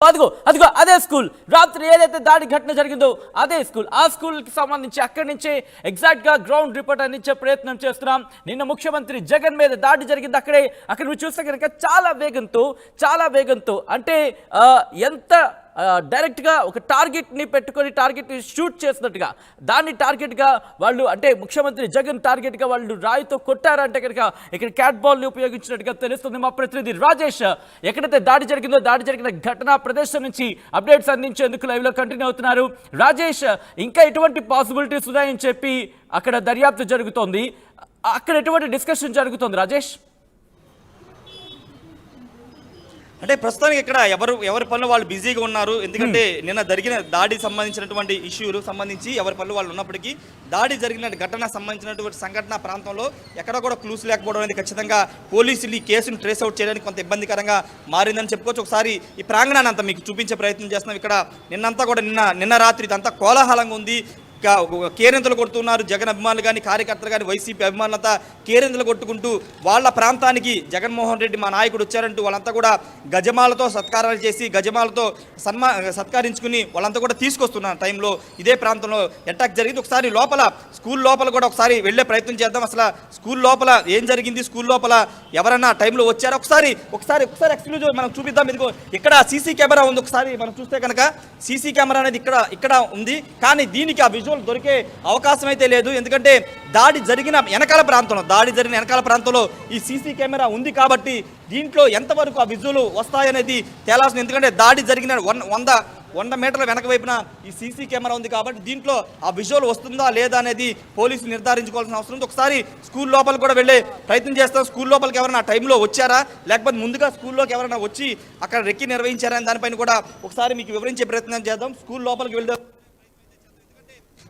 అదిగో అదిగో అదే స్కూల్ రాత్రి ఏదైతే దాడి ఘటన జరిగిందో అదే స్కూల్. ఆ స్కూల్కి సంబంధించి అక్కడి నుంచే ఎగ్జాక్ట్గా గ్రౌండ్ రిపోర్ట్ అందించే ప్రయత్నం చేస్తున్నాం. నిన్న ముఖ్యమంత్రి జగన్ మీద దాడి జరిగింది అక్కడ నువ్వు చూస్తే కనుక చాలా వేగంతో అంటే ఎంత డైరెక్ట్గా ఒక టార్గెట్ని పెట్టుకొని టార్గెట్ని షూట్ చేసినట్టుగా దాన్ని టార్గెట్గా వాళ్ళు అంటే ముఖ్యమంత్రి జగన్ టార్గెట్గా వాళ్ళు రాయితో కొట్టారంటే కనుక ఇక్కడ క్యాట్ బాల్ని ఉపయోగించినట్టుగా తెలుస్తుంది. మా ప్రతినిధి రాజేష్ ఎక్కడైతే దాడి జరిగిన ఘటనా ప్రదేశం నుంచి అప్డేట్స్ అందించేందుకు లైవ్లో కంటిన్యూ అవుతున్నారు. రాజేష్, ఇంకా ఎటువంటి పాసిబిలిటీస్ ఉన్నాయని చెప్పి అక్కడ దర్యాప్తు జరుగుతోంది, అక్కడ ఎటువంటి డిస్కషన్ జరుగుతోంది రాజేష్? అంటే ప్రస్తుతానికి ఇక్కడ ఎవరి పనులు వాళ్ళు బిజీగా ఉన్నారు. ఎందుకంటే నిన్న జరిగిన దాడికి సంబంధించినటువంటి ఇష్యూలు సంబంధించి ఎవరి పనులు వాళ్ళు ఉన్నప్పటికీ దాడి జరిగిన ఘటన సంబంధించినటువంటి సంఘటన ప్రాంతంలో ఎక్కడ కూడా క్లూస్ లేకపోవడం అనేది ఖచ్చితంగా పోలీసులు ఈ కేసును ట్రేస్ అవుట్ చేయడానికి కొంత ఇబ్బందికరంగా మారిందని చెప్పుకోవచ్చు. ఒకసారి ఈ ప్రాంగణాన్ని అంతా మీకు చూపించే ప్రయత్నం చేస్తున్నాం. ఇక్కడ నిన్నంతా కూడా నిన్న రాత్రి ఇదంతా కోలాహలంగా ఉంది. కేరింతలు కొడుతున్నారు జగన్ అభిమానులు కానీ కార్యకర్తలు కానీ వైసీపీ అభిమానులంతా కేరింతలు కొట్టుకుంటూ వాళ్ళ ప్రాంతానికి జగన్మోహన్ రెడ్డి మా నాయకుడు వచ్చారంటూ వాళ్ళంతా కూడా గజమాలతో సత్కారాలు చేసి గజమాలతో సత్కరించుకుని వాళ్ళంతా కూడా తీసుకొస్తున్నారు టైంలో ఇదే ప్రాంతంలో అటాక్ జరిగింది. ఒకసారి స్కూల్ లోపల కూడా ఒకసారి వెళ్ళే ప్రయత్నం చేద్దాం. అసలు స్కూల్ లోపల ఏం జరిగింది, స్కూల్ లోపల ఎవరన్నా టైంలో వచ్చారో ఒకసారి ఎక్స్క్లూజివ్ మనం చూపిద్దాం. ఇదిగో ఇక్కడ సీసీ కెమెరా ఉంది. ఒకసారి మనం చూస్తే కనుక సీసీ కెమెరా అనేది ఇక్కడ ఉంది, కానీ దీనికి ఆ దొరికే అవకాశం అయితే లేదు. ఎందుకంటే దాడి జరిగిన వెనకాల ప్రాంతంలో ఈ సీసీ కెమెరా ఉంది కాబట్టి దీంట్లో ఎంతవరకు ఆ విజువల్ వస్తాయనేది తేలాల్సింది. ఎందుకంటే దాడి జరిగిన 100 మీటర్ల వెనక వైపున ఈ సీసీ కెమెరా ఉంది కాబట్టి దీంట్లో ఆ విజువల్ వస్తుందా లేదా అనేది పోలీసులు నిర్ధారించుకోవాల్సిన అవసరం ఉంది. ఒకసారి స్కూల్ లోపలికి కూడా వెళ్ళే ప్రయత్నం చేస్తాం. స్కూల్ లోపలికి ఎవరైనా టైంలో వచ్చారా, లేకపోతే ముందుగా స్కూల్లోకి ఎవరైనా వచ్చి అక్కడ రెక్కి నిర్వహించారా అని దానిపైన కూడా ఒకసారి మీకు వివరించే ప్రయత్నం చేద్దాం. స్కూల్ లోపలికి వెళ్దాం.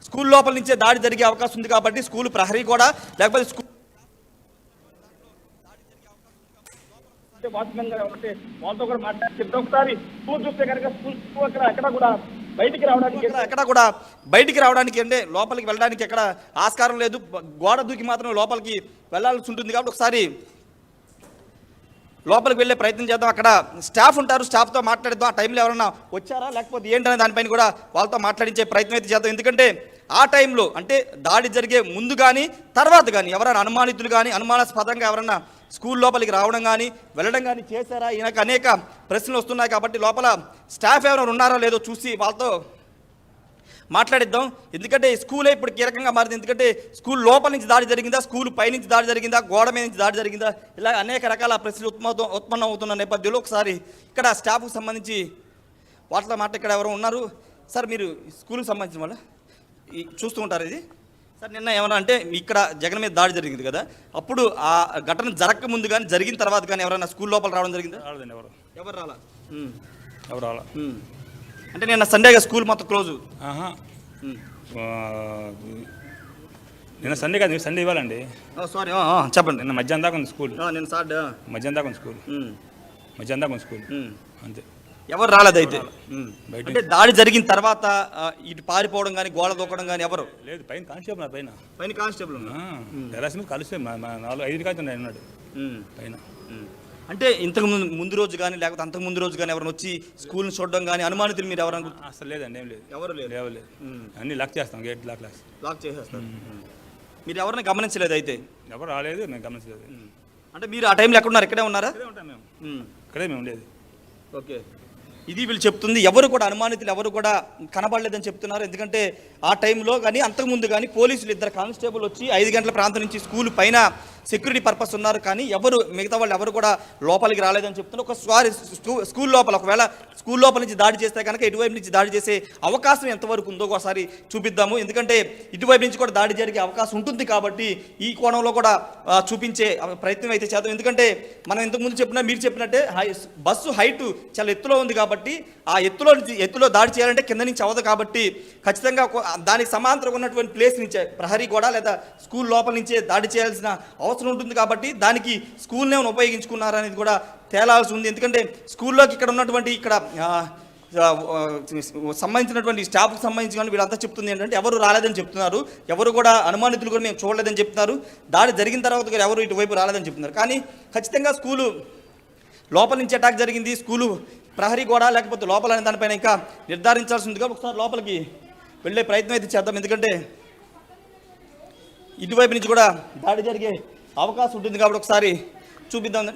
స్కూల్ లోపల నుంచే దాడి జరిగే అవకాశం ఉంది కాబట్టి స్కూల్ ప్రహరీ కూడా లేకపోతే స్కూల్ వాళ్ళతో కూడా మాట్లాడి ఒకసారి స్కూల్ చూస్తే కనుక స్కూల్ ఎక్కడ కూడా బయటికి రావడానికి అంటే లోపలికి వెళ్ళడానికి ఎక్కడ ఆస్కారం లేదు. గోడ దూకి మాత్రం లోపలికి వెళ్ళాల్సి ఉంటుంది కాబట్టి ఒకసారి లోపలికి వెళ్ళే ప్రయత్నం చేద్దాం. అక్కడ స్టాఫ్ ఉంటారు, స్టాఫ్తో మాట్లాడిద్దాం. ఆ టైంలో ఎవరైనా వచ్చారా లేకపోతే ఏంటనే దానిపైన కూడా వాళ్ళతో మాట్లాడించే ప్రయత్నం అయితే చేద్దాం. ఎందుకంటే ఆ టైంలో అంటే దాడి జరిగే ముందు కానీ తర్వాత కానీ ఎవరైనా అనుమానితులు కానీ అనుమానాస్పదంగా ఎవరైనా స్కూల్ లోపలికి రావడం కానీ వెళ్ళడం కానీ చేశారా, ఈయనకు అనేక ప్రశ్నలు వస్తున్నాయి కాబట్టి లోపల స్టాఫ్ ఎవరైనా ఉన్నారో లేదో చూసి వాళ్ళతో మాట్లాడిద్దాం. ఎందుకంటే స్కూలే ఇప్పుడు కీలకంగా మారింది. ఎందుకంటే స్కూల్ లోపల నుంచి దాడి జరిగిందా, స్కూల్ పైనుంచి దాడి జరిగిందా, గోడ మీద నుంచి దాడి జరిగిందా, ఇలా అనేక రకాల ప్రశ్నలు ఉత్పన్నం అవుతున్న నేపథ్యంలో ఒకసారి ఇక్కడ స్టాఫ్కి సంబంధించి వాటితో ఇక్కడ ఎవరు ఉన్నారు సార్? మీరు స్కూల్కి సంబంధించిన వాళ్ళు చూస్తూ ఉంటారు ఇది సార్. నిన్న ఏమన్నా అంటే ఇక్కడ జగన్ మీద దాడి జరిగింది కదా, అప్పుడు ఆ ఘటన జరగక ముందు కానీ జరిగిన తర్వాత కానీ ఎవరైనా స్కూల్ లోపల రావడం జరిగిందా? ఎవరు రాలా అంటే నిన్న సండేగా స్కూల్ మొత్తం క్లోజు? నిన్న సండే కాదు, సండే ఇవ్వాలండి. సారీ చెప్పండి. నిన్న మధ్యాహ్నం దాకా ఉంది స్కూల్. నిన్న సాటర్డే మధ్యాహ్నం దాకా ఉంది స్కూల్ అంతే. ఎవరు రాలేదు అయితే బయట. అంటే దాడి జరిగిన తర్వాత ఇటు పారిపోవడం కానీ గోడ దూకడం కానీ ఎవరు లేదు. పైన కానిస్టేబుల్ పైన కానిస్టేబుల్ టెర్రస్ మీద కలిస్తే 4-5 కాదు ఉన్నాడు పైన. అంటే ఇంతకు ముందు రోజు కానీ లేకపోతే అంతకు ముందు రోజు కానీ ఎవరైనా వచ్చి స్కూల్ని చూడడం కానీ అనుమానితులు మీరు ఎవరైనా? అసలు లేదండి, ఏం లేదు. ఎవరు లేదు. అన్ని లాక్ చేస్తాం, గేట్ లాక్ చేసేస్తాం. మీరు ఎవరైనా గమనించలేదు అయితే? ఎవరు రాలేదు, మేము గమనించలేదు. అంటే మీరు ఆ టైంలో ఎక్కడున్నారు? ఇక్కడే ఉన్నారా? ఇక్కడే మేము ఉండేది. ఓకే, ఇది వీళ్ళు చెప్తుంది. ఎవరు కూడా అనుమానితులు ఎవరు కూడా కనబడలేదని చెప్తున్నారు. ఎందుకంటే ఆ టైంలో కానీ అంతకుముందు కానీ పోలీసులు 2 కానిస్టేబుల్ వచ్చి 5 గంటల ప్రాంతం నుంచి స్కూల్ పైన సెక్యూరిటీ పర్పస్ ఉన్నారు, కానీ మిగతా వాళ్ళు ఎవరు కూడా లోపలికి రాలేదని చెప్తున్నారు. ఒకసారి స్కూల్ లోపల ఒకవేళ స్కూల్ లోపల నుంచి దాడి చేస్తే కనుక ఇటువైపు నుంచి దాడి చేసే అవకాశం ఎంతవరకు ఉందో ఒకసారి చూపిద్దాము. ఎందుకంటే ఇటువైపు నుంచి కూడా దాడి జరిగే అవకాశం ఉంటుంది కాబట్టి ఈ కోణంలో కూడా చూపించే ప్రయత్నం అయితే చేద్దాం. ఎందుకంటే మనం ఇంతకుముందు మీరు చెప్పినట్టే బస్సు హైట్ చాలా ఎత్తులో ఉంది కాబట్టి ఆ ఎత్తులో దాడి చేయాలంటే కింద నుంచి అవ్వదు కాబట్టి ఖచ్చితంగా దానికి సమాంతరంగా ఉన్నటువంటి ప్లేస్ నుంచే ప్రహరీ కూడా లేదా స్కూల్ లోపల నుంచే దాడి చేయాల్సిన అవసరం ఉంటుంది కాబట్టి దానికి స్కూల్నే ఉపయోగించుకున్నారనేది కూడా తేలాల్సి ఉంది. ఎందుకంటే స్కూల్లోకి ఇక్కడ ఉన్నటువంటి సంబంధించినటువంటి స్టాఫ్కి సంబంధించి కానీ వీళ్ళంతా చెప్తుంది ఏంటంటే ఎవరు రాలేదని చెప్తున్నారు, ఎవరు కూడా అనుమానితులు కూడా మేము చూడలేదని చెప్తున్నారు. దాడి జరిగిన తర్వాత కూడా ఎవరు ఇటువైపు రాలేదని చెప్తున్నారు. కానీ ఖచ్చితంగా స్కూలు లోపల నుంచి అటాక్ జరిగింది స్కూలు ప్రహరీ గోడ లేకపోతే లోపల అనే దానిపైన ఇంకా నిర్ధారించాల్సి ఉంది కాబట్టి ఒకసారి లోపలికి వెళ్ళే ప్రయత్నం అయితే చేద్దాం. ఎందుకంటే ఇటువైపు నుంచి కూడా దాడి జరిగే అవకాశం ఉంటుంది కాబట్టి ఒకసారి చూపిద్దాం.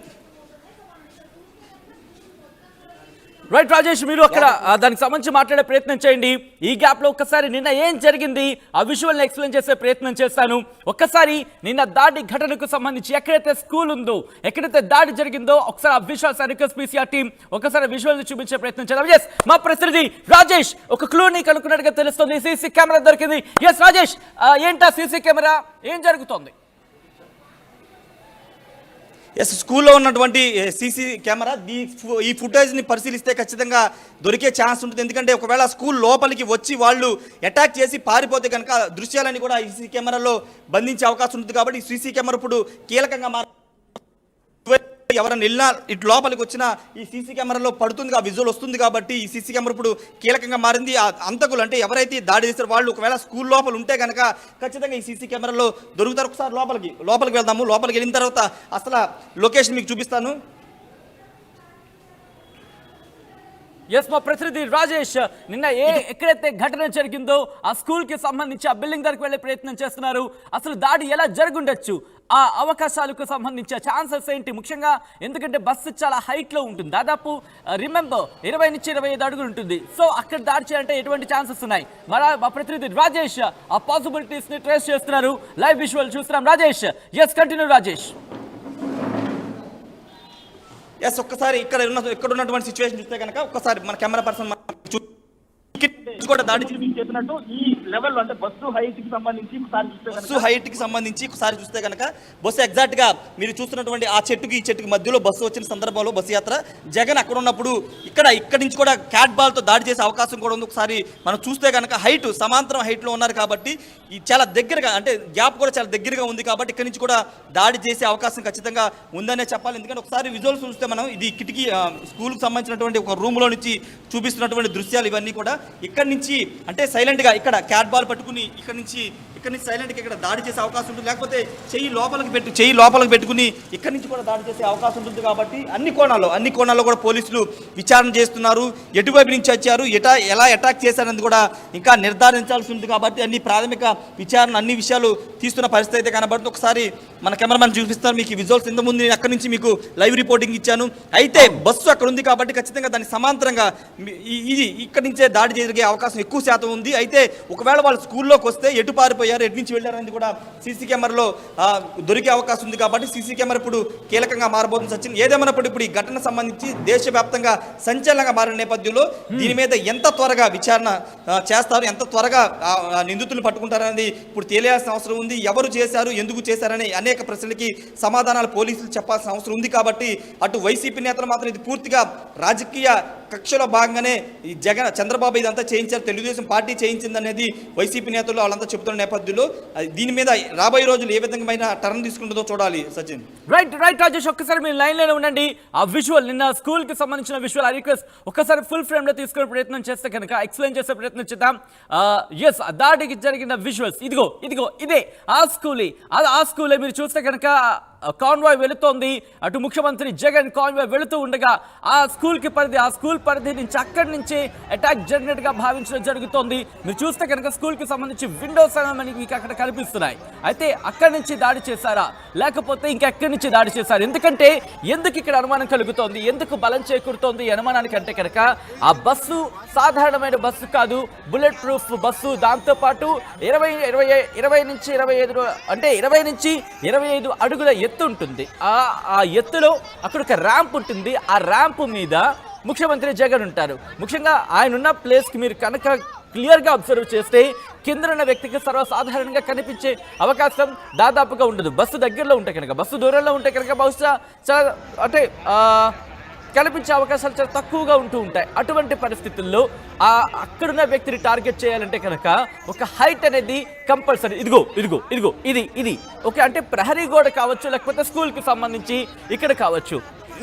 రైట్ రాజేష్, మీరు అక్కడ దానికి సంబంధించి మాట్లాడే ప్రయత్నం చేయండి. ఈ గ్యాప్ లో ఒక్కసారి నిన్న ఏం జరిగింది ఆ విజువల్ ని ఎక్స్ప్లెయిన్ చేసే ప్రయత్నం చేస్తాను. ఒక్కసారి నిన్న దాడి ఘటనకు సంబంధించి ఎక్కడైతే స్కూల్ ఉందో, ఎక్కడైతే దాడి జరిగిందో ఒకసారి ఆ విజువల్స్ రిక్వెస్ట్ పీసీఆర్ టీం ఒకసారి విజువల్ ని చూపించే ప్రయత్నం చేద్దాం. ఎస్, మా ప్రతినిధి రాజేష్ ఒక క్లూని కనుక్కున్నట్టుగా తెలుస్తుంది. సీసీ కెమెరా దొరికింది. ఎస్ రాజేష్, ఏంటా సీసీ కెమెరా, ఏం జరుగుతోంది? ఎస్, స్కూల్లో ఉన్నటువంటి సీసీ కెమెరా ఈ ఫుటేజ్ని పరిశీలిస్తే ఖచ్చితంగా దొరికే ఛాన్స్ ఉంటుంది. ఎందుకంటే ఒకవేళ స్కూల్ లోపలికి వచ్చి వాళ్ళు అటాక్ చేసి పారిపోతే కనుక దృశ్యాలని కూడా ఈ సీసీ కెమెరాలో బంధించే అవకాశం ఉంటుంది. కాబట్టి ఈ సీసీ కెమెరా ఇప్పుడు కీలకంగా ఎవరైనా వెళ్ళినా ఇటు లోపలికి వచ్చినా ఈ సీసీ కెమెరాలో పడుతుంది, ఆ విజువల్ వస్తుంది. కాబట్టి ఈ సీసీ కెమెరా ఇప్పుడు కీలకంగా మారింది. ఆ అంతకులు అంటే ఎవరైతే దాడి చేశారో వాళ్ళు ఒకవేళ స్కూల్ లోపల ఉంటే కనుక ఖచ్చితంగా ఈ సీసీ కెమెరాలో దొరుకుతారు. ఒకసారి లోపలికి వెళ్దాము. లోపలికి వెళ్ళిన తర్వాత అసలు లొకేషన్ మీకు చూపిస్తాను. ఎస్, మా ప్రతినిధి రాజేష్ నిన్న ఎక్కడైతే ఘటన జరిగిందో ఆ స్కూల్ కి సంబంధించి ఆ బిల్డింగ్ దగ్గరికి వెళ్ళే ప్రయత్నం చేస్తున్నారు. అసలు దాడి ఎలా జరుగుండొచ్చు, ఆ అవకాశాలకు సంబంధించి ఛాన్సెస్ ఏంటి ముఖ్యంగా, ఎందుకంటే బస్సు చాలా హైట్ లో ఉంటుంది, దాదాపు రిమెంబర్ 20 నుంచి 25 అడుగులు ఉంటుంది. సో అక్కడ దాడి చేయాలంటే ఎటువంటి ఛాన్సెస్ ఉన్నాయి? మా ప్రతినిధి రాజేష్ ఆ పాసిబిలిటీస్ ని ట్రేస్ చేస్తున్నారు. లైవ్ విజువల్ చూస్తున్నాం. Rajesh, yes continue Rajesh. Yes, ఒక్కసారి ఇక్కడ ఉన్నటువంటి సిచ్యువేషన్ చూస్తే కనుక ఒక్కసారి మన కెమెరా పర్సన్ కూడా దాడి చేస్తున్నట్టు ఈ లెవెల్ అంటే బస్సు హైట్ కి సంబంధించి ఒకసారి చూస్తే కనుక బస్సు ఎగ్జాక్ట్ గా మీరు చూస్తున్నటువంటి ఆ చెట్టుకి ఈ చెట్టుకి మధ్యలో బస్సు వచ్చిన సందర్భంలో బస్సు యాత్ర జగన్ అక్కడ ఉన్నప్పుడు ఇక్కడి నుంచి కూడా క్యాట్ బాల్ తో దాడి చేసే అవకాశం కూడా ఉంది. ఒకసారి మనం చూస్తే కనుక హైట్ సమాంతరం హైట్ లో ఉన్నారు కాబట్టి ఈ చాలా దగ్గరగా అంటే గ్యాప్ కూడా చాలా దగ్గరగా ఉంది కాబట్టి ఇక్కడి నుంచి కూడా దాడి చేసే అవకాశం ఖచ్చితంగా ఉందనే చెప్పాలి. ఎందుకంటే ఒకసారి విజువల్స్ చూస్తే మనం ఇది కిటికీ స్కూల్కి సంబంధించినటువంటి ఒక రూమ్ లో నుంచి చూపిస్తున్నటువంటి దృశ్యాలు ఇవన్నీ కూడా ఇక్కడి నుంచి అంటే సైలెంట్ గా ఇక్కడ క్యాట్ బాల్ పట్టుకుని ఇక్కడి నుంచి సైలెంట్గా ఇక్కడ దాడి చేసే అవకాశం ఉంటుంది. లేకపోతే చెయ్యి లోపలికి పెట్టుకుని ఇక్కడి నుంచి కూడా దాడి చేసే అవకాశం ఉంటుంది. కాబట్టి అన్ని కోణాల్లో కూడా పోలీసులు విచారణ చేస్తున్నారు. ఎటువైపు నుంచి వచ్చారు, ఎలా అటాక్ చేశారని కూడా ఇంకా నిర్ధారించాల్సి ఉంది. కాబట్టి అన్ని ప్రాథమిక విచారణ అన్ని విషయాలు తీస్తున్న పరిస్థితి అయితే కనబడుతుంది. ఒకసారి మన కెమెరామెన్ చూపిస్తారు మీకు ఈ విజువల్స్. ఇంతకుముందు నేను అక్కడి నుంచి మీకు లైవ్ రిపోర్టింగ్ ఇచ్చాను. అయితే బస్సు అక్కడ ఉంది కాబట్టి ఖచ్చితంగా దాని సమాంతరంగా ఇది ఇక్కడి నుంచే దాడి జరిగే అవకాశం ఎక్కువ శాతం ఉంది. అయితే ఒకవేళ వాళ్ళు స్కూల్లోకి వస్తే ఎటు పారిపోయారు, ఎటు నుంచి వెళ్ళారనేది కూడా సీసీ కెమెరాలో దొరికే అవకాశం ఉంది. కాబట్టి సీసీ కెమెరా ఇప్పుడు కీలకంగా మారబోతుంది. సచిన్, ఏదేమన్నప్పుడు ఇప్పుడు ఈ ఘటన సంబంధించి దేశవ్యాప్తంగా సంచలనంగా మారిన నేపథ్యంలో దీని మీద ఎంత త్వరగా విచారణ చేస్తారు, ఎంత త్వరగా నిందితులు పట్టుకుంటారనేది ఇప్పుడు తెలియాల్సిన అవసరం ఉంది. ఎవరు చేశారు, ఎందుకు చేశారని అనేక ప్రశ్నలకి సమాధానాలు పోలీసులు చెప్పాల్సిన అవసరం ఉంది. కాబట్టి అటు వైసీపీ నేతలు మాత్రం ఇది పూర్తిగా రాజకీయ కక్షలో భాగంగానే ఈ చంద్రబాబు ఇదంతా చేయించారు, తెలుగుదేశం పార్టీ చేయించిందనేది వైసీపీ నేతలు వాళ్ళంతా చెబుతున్న నేపథ్యంలో దీని మీద రాబోయే రోజులు ఏ విధంగా టర్న్ తీసుకుంటుందో చూడాలి. సచిన్, రైట్ రాజేష్, ఒక్కసారి మీరు లైన్ లోనే ఉండండి. ఆ విజువల్ నిన్న స్కూల్ కి సంబంధించిన విజువల్ ఆ రిక్వెస్ట్ ఒక్కసారి ఫుల్ ఫ్రేమ్ లో తీసుకునే ప్రయత్నం చేస్తే కనుక ఎక్స్ప్లెయిన్ చేసే ప్రయత్నం చేద్దాం. ఎస్, దాడికి జరిగిన విజువల్స్ ఇదే ఆ స్కూలే మీరు చూస్తే కనుక కాన్వాయ్ వెళుతోంది. అటు ముఖ్యమంత్రి జగన్ కాన్వాయ్ వెళుతూ ఉండగా ఆ స్కూల్ పరిధి నుంచి అక్కడి నుంచి అటాక్ జరిగినట్టుగా భావించడం జరుగుతోంది. మీరు చూస్తే కనుక స్కూల్ కి సంబంధించి విండోస్ మనకి మీకు అక్కడ కనిపిస్తున్నాయి. అయితే అక్కడి నుంచి దాడి చేశారా లేకపోతే ఇంకెక్కడి నుంచి దాడి చేశారు? ఎందుకు ఇక్కడ అనుమానం కలుగుతోంది, ఎందుకు బలం చేకూరుతోంది అనుమానానికి అంటే కనుక ఆ బస్సు సాధారణమైన బస్సు కాదు, బుల్లెట్ ప్రూఫ్ బస్సు. దాంతోపాటు 20 నుంచి 25 అంటే 20 నుంచి 25 అడుగుల ఎత్తు ఉంటుంది. ఆ ఎత్తులో అక్కడ ఒక ర్యాంప్ ఉంటుంది. ఆ ర్యాంప్ మీద ముఖ్యమంత్రి జగన్ ఉంటారు. ముఖ్యంగా ఆయన ఉన్న ప్లేస్కి మీరు కనుక క్లియర్గా అబ్జర్వ్ చేస్తే కింద ఉన్న వ్యక్తికి సర్వసాధారణంగా కనిపించే అవకాశం దాదాపుగా ఉండదు. బస్సు దగ్గరలో ఉంటే కనుక, బస్సు దూరంలో ఉంటే కనుక బహుశా చాలా అంటే కనిపించే అవకాశాలు చాలా తక్కువగా ఉంటూ ఉంటాయి. అటువంటి పరిస్థితుల్లో అక్కడున్న వ్యక్తిని టార్గెట్ చేయాలంటే కనుక ఒక హైట్ అనేది కంపల్సరీ. ఇది ఓకే, అంటే ప్రహరీ గోడ కావచ్చు, లేకపోతే స్కూల్కి సంబంధించి ఇక్కడ కావచ్చు.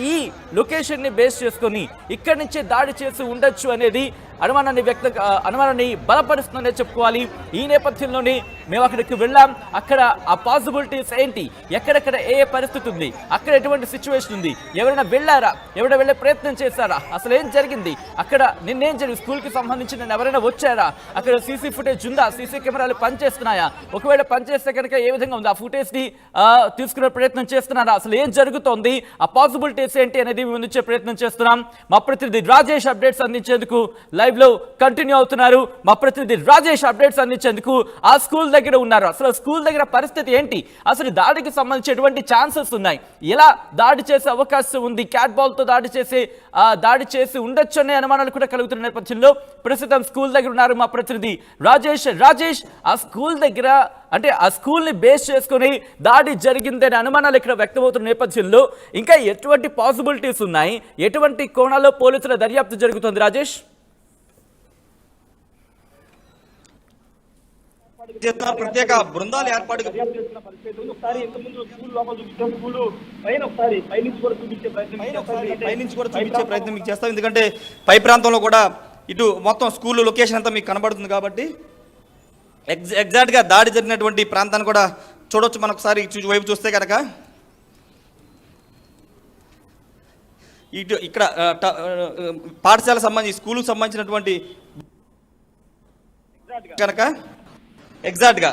ఈ లొకేషన్ని బేస్ చేసుకొని ఇక్కడి నుంచే దాడి చేసి ఉండొచ్చు అనేది అనుమానాన్ని బలపరుస్తుందనే చెప్పుకోవాలి. ఈ నేపథ్యంలోనే మేము అక్కడికి వెళ్ళాం. అక్కడ ఆ పాసిబిలిటీస్ ఏంటి, ఎక్కడెక్కడ ఏ పరిస్థితి ఉంది, అక్కడ ఎటువంటి సిచ్యువేషన్ ఉంది, ఎవరైనా వెళ్ళారా, ఎవరైనా వెళ్ళే ప్రయత్నం చేశారా, అసలు ఏం జరిగింది, అక్కడ నిన్నేం జరిగింది, స్కూల్కి సంబంధించిన ఎవరైనా వచ్చారా, అక్కడ సీసీ ఫుటేజ్ ఉందా, సీసీ కెమెరాలు పనిచేస్తున్నాయా, ఒకవేళ పనిచేస్తే కనుక ఏ విధంగా ఉంది, ఆ ఫుటేజ్ని తీసుకునే ప్రయత్నం చేస్తున్నారా, అసలు ఏం జరుగుతోంది, ఆ పాసిబిలిటీస్ ఏంటి అనేది మేము అందించే ప్రయత్నం చేస్తున్నాం. మా ప్రతినిధి రాజేష్ అప్డేట్స్ అందించేందుకు లైవ్ లో కంటిన్యూ అవుతున్నారు. మా ప్రతినిధి రాజేష్ అప్డేట్స్ అందించేందుకు ఆ స్కూల్ దగ్గర ఉన్నారు. అసలు స్కూల్ దగ్గర పరిస్థితి ఏంటి, అసలు దాడికి సంబంధించి ఎటువంటి ఛాన్సెస్ ఉన్నాయి, ఎలా దాడి చేసే అవకాశం ఉంది, క్యాట్ బాల్ తో దాడి చేసి ఉండొచ్చు అనే అనుమానాలు కూడా కలుగుతున్న నేపథ్యంలో ప్రస్తుతం స్కూల్ దగ్గర ఉన్నారు మా ప్రతినిధి రాజేష్. ఆ స్కూల్ దగ్గర అంటే ఆ స్కూల్ ని బేస్ చేసుకుని దాడి జరిగిందనే అనుమానాలు ఇక్కడ వ్యక్తమవుతున్న నేపథ్యంలో ఇంకా ఎటువంటి పాసిబిలిటీస్ ఉన్నాయి, ఎటువంటి కోణాల్లో పోలీసుల దర్యాప్తు జరుగుతుంది రాజేష్? ప్రత్యేక బృందాలు ఏర్పాటు పైనుంచి కూడా చూపించే ప్రయత్నం మీకు చేస్తాం. ఎందుకంటే పై ప్రాంతంలో కూడా ఇటు మొత్తం స్కూల్ లొకేషన్ అంతా మీకు కనబడుతుంది కాబట్టి ఎగ్జాక్ట్గా దాడి జరిగినటువంటి ప్రాంతాన్ని కూడా చూడొచ్చు. మనం ఒకసారి వైపు చూస్తే కనుక ఇటు ఇక్కడ పాఠశాల సంబంధించి స్కూల్కి సంబంధించినటువంటి కనుక ఎగ్జాక్ట్గా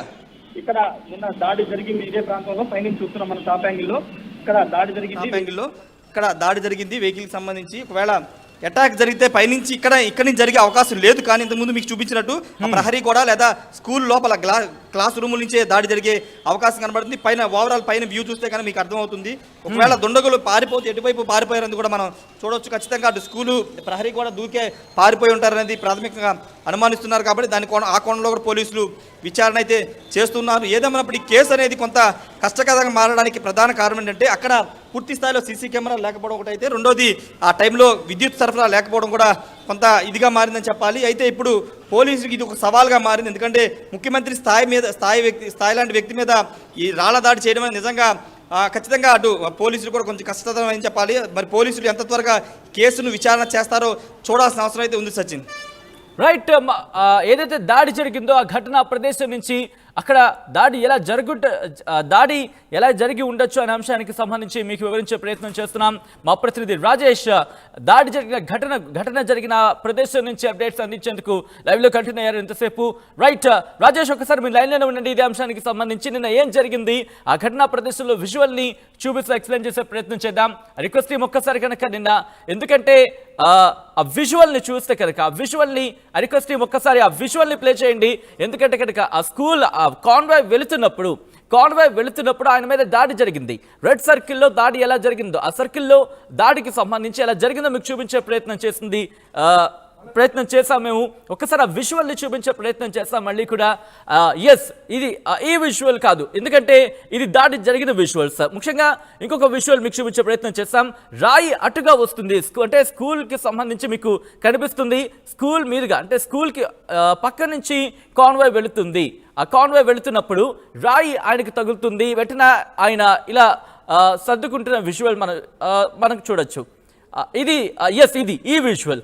ఇక్కడ నిన్న దాడి జరిగింది ఇదే ప్రాంతంలో పైనుంచి చూస్తున్నాం మన టాప్ యాంగిల్లో. ఇక్కడ దాడి జరిగింది వెహికల్కి సంబంధించి. ఒకవేళ అటాక్ జరిగితే పైనుంచి ఇక్కడి నుంచి జరిగే అవకాశం లేదు. కానీ ఇంతకుముందు మీకు చూపించినట్టు ప్రహరీ కూడా లేదా స్కూల్ లోపల క్లాస్ రూముల నుంచే దాడి జరిగే అవకాశం కనబడుతుంది. పైన ఓవరాల్ పైన వ్యూ చూస్తే కానీ మీకు అర్థమవుతుంది. ఒకవేళ దుండగులు పారిపోతే ఎటువైపు పారిపోయారని కూడా మనం చూడవచ్చు. ఖచ్చితంగా అటు స్కూలు ప్రహరీ కూడా దూకే పారిపోయి ఉంటారనేది ప్రాథమికంగా అనుమానిస్తున్నారు. కాబట్టి ఆ కోణంలో కూడా పోలీసులు విచారణ అయితే చేస్తున్నారు. ఏదేమైనప్పుడు ఈ కేసు అనేది కొంత కష్టకరంగా మారడానికి ప్రధాన కారణం ఏంటంటే అక్కడ పూర్తి స్థాయిలో సీసీ కెమెరాలు లేకపోవడం ఒకటైతే, రెండోది ఆ టైంలో విద్యుత్ సరఫరా లేకపోవడం కూడా కొంత ఇదిగా మారిందని చెప్పాలి. అయితే ఇప్పుడు పోలీసులకు ఇది ఒక సవాల్గా మారింది. ఎందుకంటే ముఖ్యమంత్రి స్థాయి లాంటి వ్యక్తి మీద ఈ రాళ్ల దాడి చేయడం అనేది నిజంగా ఖచ్చితంగా అటు పోలీసులు కూడా కొంచెం కష్టతరం అని చెప్పాలి. మరి పోలీసులు ఎంత త్వరగా కేసును విచారణ చేస్తారో చూడాల్సిన అవసరం అయితే ఉంది సచిన్. రైట్. ఏదైతే దాడి జరిగిందో ఆ ఘటనా ప్రదేశం నుంచి అక్కడ దాడి ఎలా జరిగి ఉండొచ్చు అనే అంశానికి సంబంధించి మీకు వివరించే ప్రయత్నం చేస్తున్నాం. మా ప్రతినిధి రాజేష్ దాడి జరిగిన ఘటన జరిగిన ప్రదేశం నుంచి అప్డేట్స్ అందించేందుకు లైవ్ లో కంటిన్యూ అయ్యారు ఇంతసేపు. రైట్ రాజేష్, ఒకసారి మీ లైన్ లోనే ఉండండి. ఇదే అంశానికి సంబంధించి నిన్న ఏం జరిగింది, ఆ ఘటనా ప్రదేశంలో విజువల్ ని చూపిస్తూ ఎక్స్ప్లెయిన్ చేసే ప్రయత్నం చేద్దాం. రిక్వెస్ట్ ఒక్కసారి కనుక నిన్న, ఎందుకంటే ఆ విజువల్ ని చూస్తే కనుక ఆ విజువల్ ని రిక్వెస్ట్ ఒక్కసారి ఆ విజువల్ ని ప్లే చేయండి. ఎందుకంటే కనుక ఆ స్కూల్ కాన్వాయ్ వెళుతున్నప్పుడు ఆయన మీద దాడి జరిగింది. రెడ్ సర్కిల్లో దాడి ఎలా జరిగిందో, ఆ సర్కిల్లో దాడికి సంబంధించి ఎలా జరిగిందో మీకు చూపించే ప్రయత్నం చేసాం మేము. ఒక్కసారి ఆ విజువల్ని చూపించే ప్రయత్నం చేస్తాం మళ్ళీ కూడా. ఎస్, ఇది ఈ విజువల్ కాదు, ఎందుకంటే ఇది దాడి జరిగిన విజువల్స్. ముఖ్యంగా ఇంకొక విజువల్ మీకు చూపించే ప్రయత్నం చేస్తాం. రాయి అటుగా వస్తుంది, అంటే స్కూల్కి సంబంధించి మీకు కనిపిస్తుంది. స్కూల్ మీదుగా అంటే స్కూల్కి పక్క నుంచి కాన్వాయ్ వెళుతుంది. ఆ కాన్వాయ్ వెళుతున్నప్పుడు రాయి ఆయనకి తగులుతుంది. వెంటనే ఆయన ఇలా సర్దుకుంటున్న విజువల్ మనకు చూడొచ్చు. ఇది ఈ విజువల్.